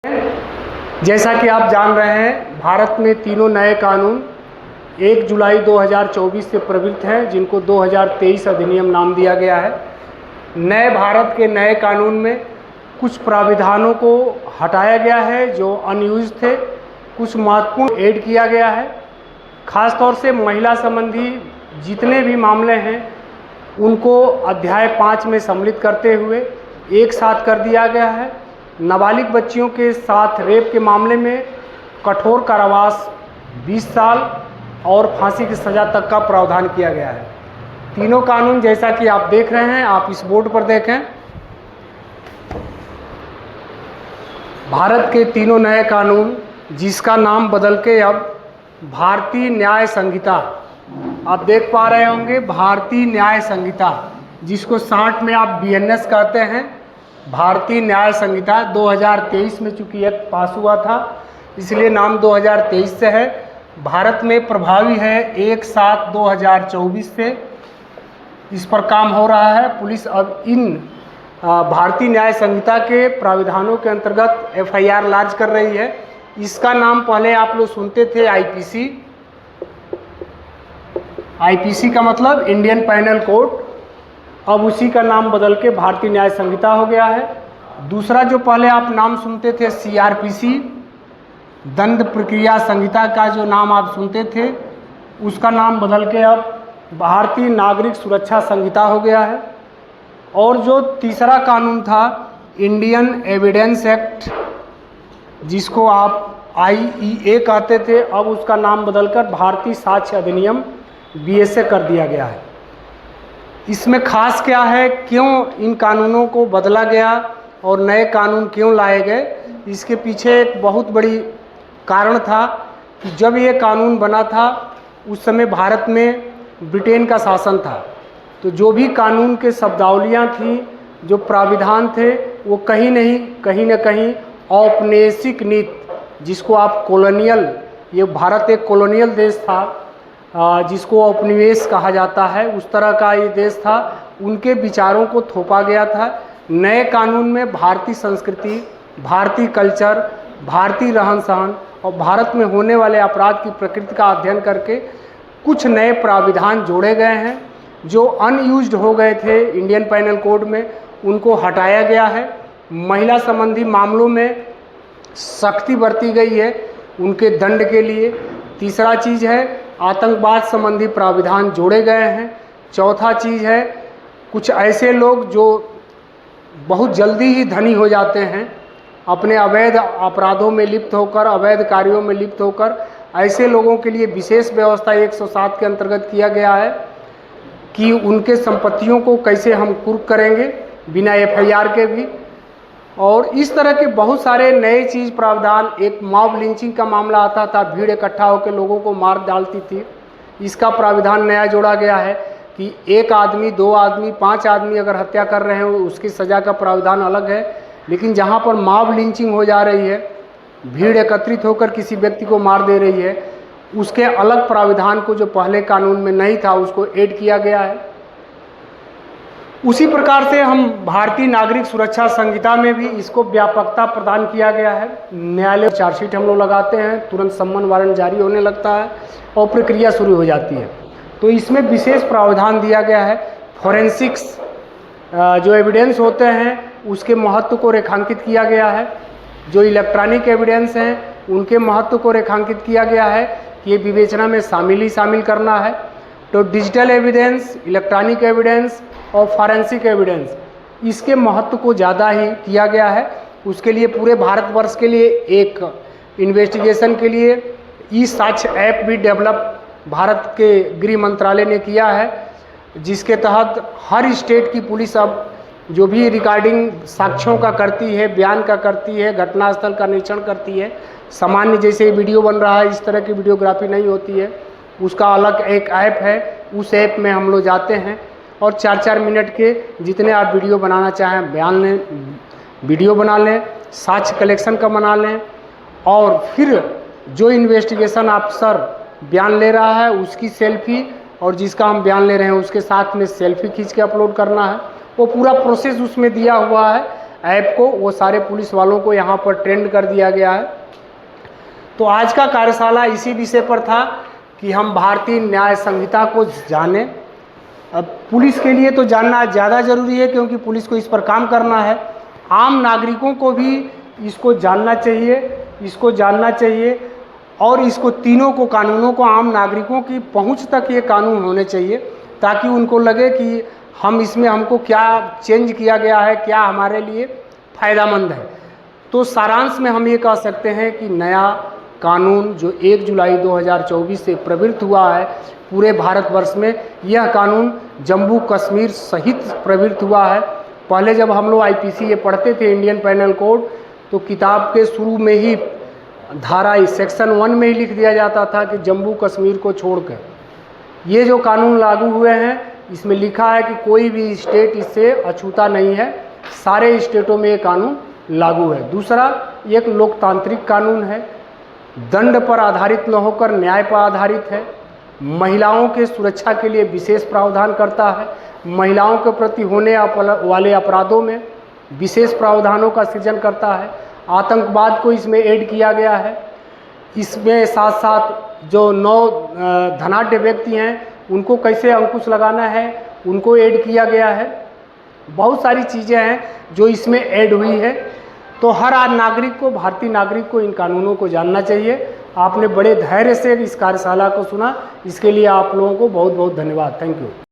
जैसा कि आप जान रहे हैं, भारत में तीनों नए कानून 1 जुलाई 2024 से प्रवृत्त हैं, जिनको 2023 अधिनियम नाम दिया गया है। नए भारत के नए कानून में कुछ प्राविधानों को हटाया गया है जो अनयूज थे, कुछ महत्वपूर्ण ऐड किया गया है। ख़ास तौर से महिला संबंधी जितने भी मामले हैं उनको अध्याय 5 में सम्मिलित करते हुए एक साथ कर दिया गया है। नाबालिग बच्चियों के साथ रेप के मामले में कठोर कारावास 20 साल और फांसी की सज़ा तक का प्रावधान किया गया है। तीनों कानून जैसा कि आप देख रहे हैं, आप इस बोर्ड पर देखें, भारत के तीनों नए कानून जिसका नाम बदल के अब भारतीय न्याय संहिता, आप देख पा रहे होंगे, भारतीय न्याय संहिता, जिसको शॉर्ट में आप BNS कहते हैं। भारतीय न्याय संहिता 2023 में चूँकि एक्ट पास हुआ था, इसलिए नाम 2023 से है। भारत में प्रभावी है 1/7/2024 से इस पर काम हो रहा है। पुलिस अब इन भारतीय न्याय संहिता के प्राविधानों के अंतर्गत FIR लॉन्च कर रही है। इसका नाम पहले आप लोग सुनते थे IPC। IPC का मतलब इंडियन पैनल कोड, अब उसी का नाम बदल के भारतीय न्याय संहिता हो गया है। दूसरा जो पहले आप नाम सुनते थे CRPC, दंड प्रक्रिया संहिता का जो नाम आप सुनते थे, उसका नाम बदल के अब भारतीय नागरिक सुरक्षा संहिता हो गया है। और जो तीसरा कानून था इंडियन एविडेंस एक्ट, जिसको आप IEA कहते थे, अब उसका नाम बदलकर भारतीय साक्ष्य अधिनियम BSA कर दिया गया है। इसमें खास क्या है, क्यों इन कानूनों को बदला गया और नए कानून क्यों लाए गए, इसके पीछे एक बहुत बड़ी कारण था कि जब ये कानून बना था उस समय भारत में ब्रिटेन का शासन था। तो जो भी कानून के शब्दावलियाँ थी, जो प्राविधान थे, वो कहीं न कहीं औपनिवेशिक नीति, जिसको आप कॉलोनियल, ये भारत एक कॉलोनियल देश था जिसको औपनिवेश कहा जाता है, उस तरह का ये देश था, उनके विचारों को थोपा गया था। नए कानून में भारतीय संस्कृति, भारतीय कल्चर, भारतीय रहन सहन और भारत में होने वाले अपराध की प्रकृति का अध्ययन करके कुछ नए प्राविधान जोड़े गए हैं। जो अनयूज्ड हो गए थे इंडियन पैनल कोड में, उनको हटाया गया है। महिला संबंधी मामलों में सख्ती बरती गई है उनके दंड के लिए। तीसरा चीज़ है आतंकवाद संबंधी प्राविधान जोड़े गए हैं। चौथा चीज़ है कुछ ऐसे लोग जो बहुत जल्दी ही धनी हो जाते हैं, अपने अवैध अपराधों में लिप्त होकर, अवैध कार्यों में लिप्त होकर, ऐसे लोगों के लिए विशेष व्यवस्था 107 के अंतर्गत किया गया है कि उनके संपत्तियों को कैसे हम कुर्क करेंगे बिना FIR के भी। और इस तरह के बहुत सारे नए चीज़ प्रावधान। एक मॉब लिंचिंग का मामला आता था, भीड़ इकट्ठा होकर लोगों को मार डालती थी, इसका प्राविधान नया जोड़ा गया है कि 1 आदमी, 2 आदमी, 5 आदमी अगर हत्या कर रहे हैं उसकी सज़ा का प्राविधान अलग है। लेकिन जहाँ पर मॉब लिंचिंग हो जा रही है, भीड़ एकत्रित होकर किसी व्यक्ति को मार दे रही है, उसके अलग प्राविधान को जो पहले कानून में नहीं था उसको ऐड किया गया है। उसी प्रकार से हम भारतीय नागरिक सुरक्षा संहिता में भी इसको व्यापकता प्रदान किया गया है। न्यायालय चार्जशीट हम लोग लगाते हैं, तुरंत सम्मन वारंट जारी होने लगता है और प्रक्रिया शुरू हो जाती है। तो इसमें विशेष प्रावधान दिया गया है। फॉरेंसिक्स जो एविडेंस होते हैं उसके महत्व को रेखांकित किया गया है। जो इलेक्ट्रॉनिक एविडेंस हैं उनके महत्व को रेखांकित किया गया है कि ये विवेचना में शामिल करना है। तो डिजिटल एविडेंस, इलेक्ट्रॉनिक एविडेंस और फॉरेंसिक एविडेंस, इसके महत्व को ज़्यादा ही किया गया है। उसके लिए पूरे भारतवर्ष के लिए एक इन्वेस्टिगेशन के लिए ई-साक्ष्य ऐप भी डेवलप भारत के गृह मंत्रालय ने किया है, जिसके तहत हर स्टेट की पुलिस अब जो भी रिकॉर्डिंग साक्ष्यों का करती है, बयान का करती है, घटनास्थल का निरीक्षण करती है, सामान्य जैसे वीडियो बन रहा है इस तरह की वीडियोग्राफी नहीं होती है, उसका अलग एक ऐप है। उस ऐप में हम लोग जाते हैं और 4-4 मिनट के जितने आप वीडियो बनाना चाहें बयान लें, वीडियो बना लें, साक्ष्य कलेक्शन का बना लें, और फिर जो इन्वेस्टिगेशन अफसर बयान ले रहा है उसकी सेल्फी और जिसका हम बयान ले रहे हैं उसके साथ में सेल्फी खींच के अपलोड करना है। वो पूरा प्रोसेस उसमें दिया हुआ है। ऐप को, वो सारे पुलिस वालों को यहाँ पर ट्रेंड कर दिया गया है। तो आज का कार्यशाला इसी विषय पर था कि हम भारतीय न्याय संहिता को जानें। अब पुलिस के लिए तो जानना ज़्यादा ज़रूरी है, क्योंकि पुलिस को इस पर काम करना है। आम नागरिकों को भी इसको जानना चाहिए और इसको तीनों को, कानूनों को आम नागरिकों की पहुंच तक ये कानून होने चाहिए, ताकि उनको लगे कि हम इसमें, हमको क्या चेंज किया गया है, क्या हमारे लिए फ़ायदेमंद है। तो सारांश में हम ये कह सकते हैं कि नया कानून जो 1 जुलाई 2024 से प्रवृत्त हुआ है पूरे भारतवर्ष में, यह कानून जम्मू कश्मीर सहित प्रवृत्त हुआ है। पहले जब हम लोग IPC ये पढ़ते थे, इंडियन पैनल कोड, तो किताब के शुरू में ही धारा सेक्शन 1 में ही लिख दिया जाता था कि जम्मू कश्मीर को छोड़कर ये जो कानून लागू हुए हैं, इसमें लिखा है कि कोई भी स्टेट इससे अछूता नहीं है, सारे स्टेटों में ये कानून लागू है। दूसरा, एक लोकतांत्रिक कानून है, दंड पर आधारित न होकर न्याय पर आधारित है, महिलाओं के सुरक्षा के लिए विशेष प्रावधान करता है, महिलाओं के प्रति होने वाले अपराधों में विशेष प्रावधानों का सृजन करता है, आतंकवाद को इसमें ऐड किया गया है। इसमें साथ साथ जो 9 धनाढ्य व्यक्ति हैं उनको कैसे अंकुश लगाना है, उनको ऐड किया गया है। बहुत सारी चीज़ें हैं जो इसमें ऐड हुई है। तो हर नागरिक को, भारतीय नागरिक को इन कानूनों को जानना चाहिए। आपने बड़े धैर्य से इस कार्यशाला को सुना, इसके लिए आप लोगों को बहुत बहुत धन्यवाद। Thank you.